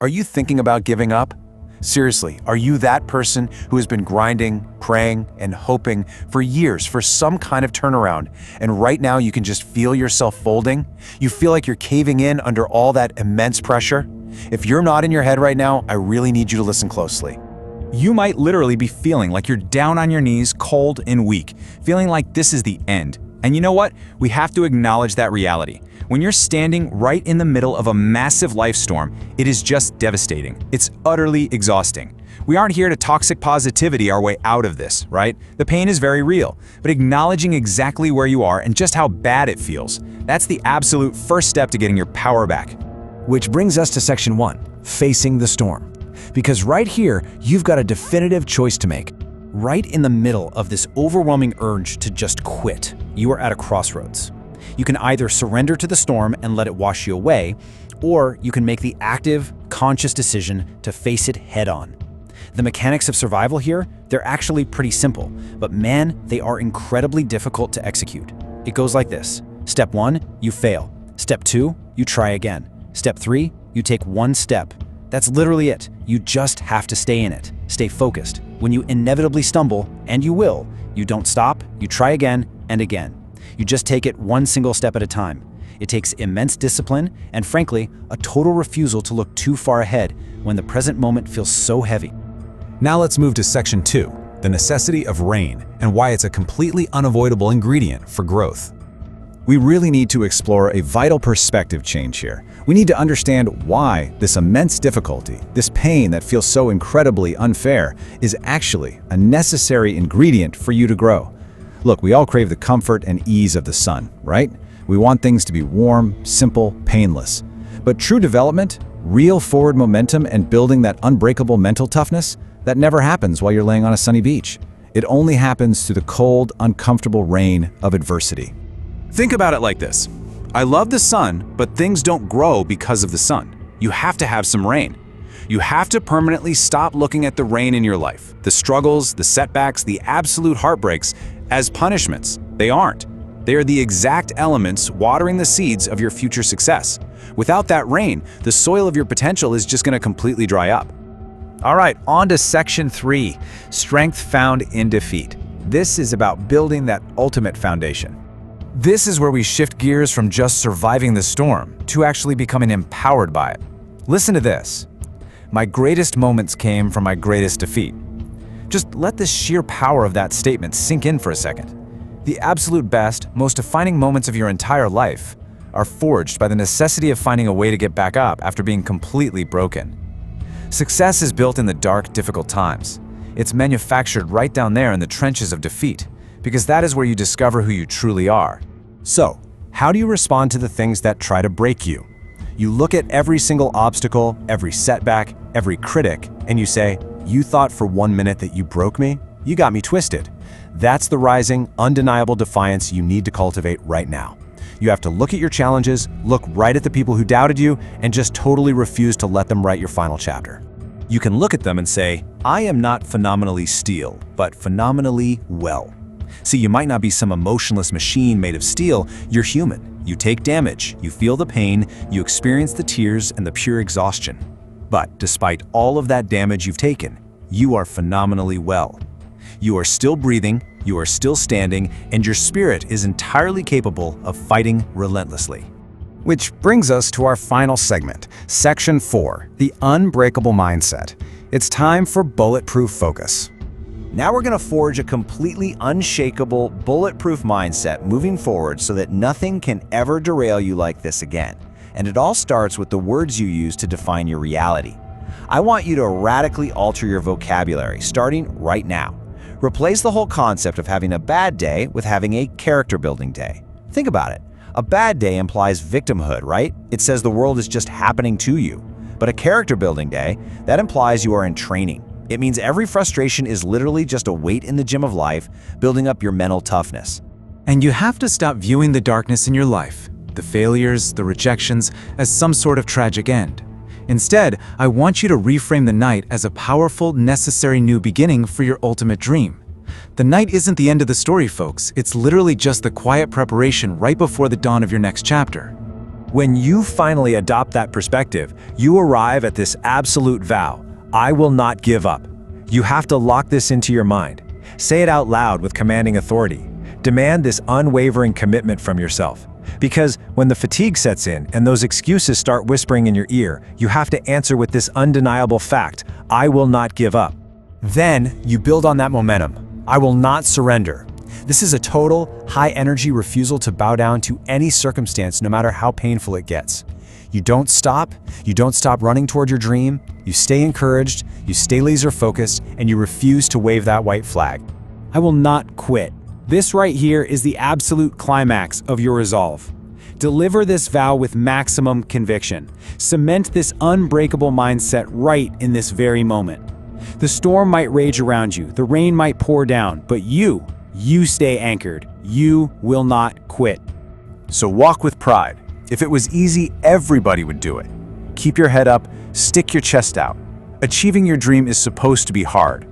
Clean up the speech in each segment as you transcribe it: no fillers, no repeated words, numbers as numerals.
Are you thinking about giving up? Seriously, are you that person who has been grinding, praying, and hoping for years for some kind of turnaround, and right now you can just feel yourself folding? You feel like you're caving in under all that immense pressure? If you're not in your head right now, I really need you to listen closely. You might literally be feeling like you're down on your knees, cold and weak, feeling like this is the end. And you know what? We have to acknowledge that reality. When you're standing right in the middle of a massive life storm, it is just devastating. It's utterly exhausting. We aren't here to toxic positivity our way out of this, right? The pain is very real, but acknowledging exactly where you are and just how bad it feels, that's the absolute first step to getting your power back. Which brings us to section 1, facing the storm. Because right here, you've got a definitive choice to make. Right in the middle of this overwhelming urge to just quit, you are at a crossroads. You can either surrender to the storm and let it wash you away, or you can make the active, conscious decision to face it head-on. The mechanics of survival here, they're actually pretty simple, but man, they are incredibly difficult to execute. It goes like this. Step 1, you fail. Step 2, you try again. Step 3, you take one step. That's literally it. You just have to stay in it. Stay focused. When you inevitably stumble, and you will, you don't stop, you try again and again. You just take it one single step at a time. It takes immense discipline and, frankly, a total refusal to look too far ahead when the present moment feels so heavy. Now let's move to section 2, the necessity of rain and why it's a completely unavoidable ingredient for growth. We really need to explore a vital perspective change here. We need to understand why this immense difficulty, this pain that feels so incredibly unfair, is actually a necessary ingredient for you to grow. Look, we all crave the comfort and ease of the sun, right? We want things to be warm, simple, painless. But true development, real forward momentum, and building that unbreakable mental toughness, that never happens while you're laying on a sunny beach. It only happens through the cold, uncomfortable rain of adversity. Think about it like this. I love the sun, but things don't grow because of the sun. You have to have some rain. You have to permanently stop looking at the rain in your life, the struggles, the setbacks, the absolute heartbreaks, as punishments. They aren't. They are the exact elements watering the seeds of your future success. Without that rain, the soil of your potential is just going to completely dry up. All right, on to section 3, strength found in defeat. This is about building that ultimate foundation. This is where we shift gears from just surviving the storm to actually becoming empowered by it. Listen to this. My greatest moments came from my greatest defeat. Just let the sheer power of that statement sink in for a second. The absolute best, most defining moments of your entire life are forged by the necessity of finding a way to get back up after being completely broken. Success is built in the dark, difficult times. It's manufactured right down there in the trenches of defeat, because that is where you discover who you truly are. So, how do you respond to the things that try to break you? You look at every single obstacle, every setback, every critic, and you say, "You thought for 1 minute that you broke me? You got me twisted." That's the rising, undeniable defiance you need to cultivate right now. You have to look at your challenges, look right at the people who doubted you, and just totally refuse to let them write your final chapter. You can look at them and say, "I am not phenomenally steel, but phenomenally well." See, you might not be some emotionless machine made of steel, you're human. You take damage, you feel the pain, you experience the tears and the pure exhaustion. But despite all of that damage you've taken, you are phenomenally well. You are still breathing, you are still standing, and your spirit is entirely capable of fighting relentlessly. Which brings us to our final segment, section 4, the unbreakable mindset. It's time for bulletproof focus. Now we're going to forge a completely unshakable, bulletproof mindset moving forward so that nothing can ever derail you like this again. And it all starts with the words you use to define your reality. I want you to radically alter your vocabulary, starting right now. Replace the whole concept of having a bad day with having a character-building day. Think about it. A bad day implies victimhood, right? It says the world is just happening to you. But a character-building day, that implies you are in training. It means every frustration is literally just a weight in the gym of life, building up your mental toughness. And you have to stop viewing the darkness in your life, the failures, the rejections, as some sort of tragic end. Instead, I want you to reframe the night as a powerful, necessary new beginning for your ultimate dream. The night isn't the end of the story, folks. It's literally just the quiet preparation right before the dawn of your next chapter. When you finally adopt that perspective, you arrive at this absolute vow: I will not give up. You have to lock this into your mind. Say it out loud with commanding authority. Demand this unwavering commitment from yourself. Because when the fatigue sets in and those excuses start whispering in your ear, you have to answer with this undeniable fact: I will not give up. Then you build on that momentum. I will not surrender. This is a total, high-energy refusal to bow down to any circumstance, no matter how painful it gets. You don't stop running toward your dream, you stay encouraged, you stay laser-focused, and you refuse to wave that white flag. I will not quit. This right here is the absolute climax of your resolve. Deliver this vow with maximum conviction. Cement this unbreakable mindset right in this very moment. The storm might rage around you, the rain might pour down, but you stay anchored. You will not quit. So walk with pride. If it was easy, everybody would do it. Keep your head up, stick your chest out. Achieving your dream is supposed to be hard.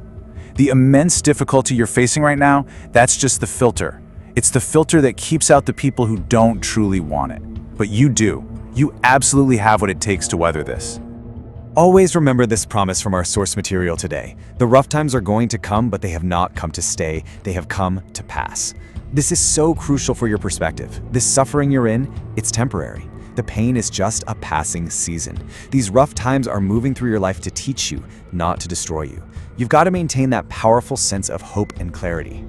The immense difficulty you're facing right now, that's just the filter. It's the filter that keeps out the people who don't truly want it. But you do. You absolutely have what it takes to weather this. Always remember this promise from our source material today. The rough times are going to come, but they have not come to stay. They have come to pass. This is so crucial for your perspective. This suffering you're in, it's temporary. The pain is just a passing season. These rough times are moving through your life to teach you, not to destroy you. You've got to maintain that powerful sense of hope and clarity.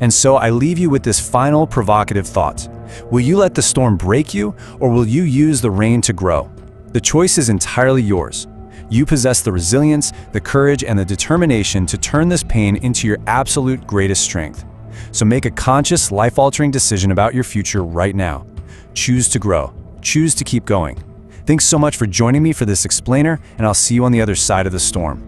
And so I leave you with this final provocative thought. Will you let the storm break you, or will you use the rain to grow? The choice is entirely yours. You possess the resilience, the courage, and the determination to turn this pain into your absolute greatest strength. So make a conscious, life-altering decision about your future right now. Choose to grow. Choose to keep going. Thanks so much for joining me for this explainer, and I'll see you on the other side of the storm.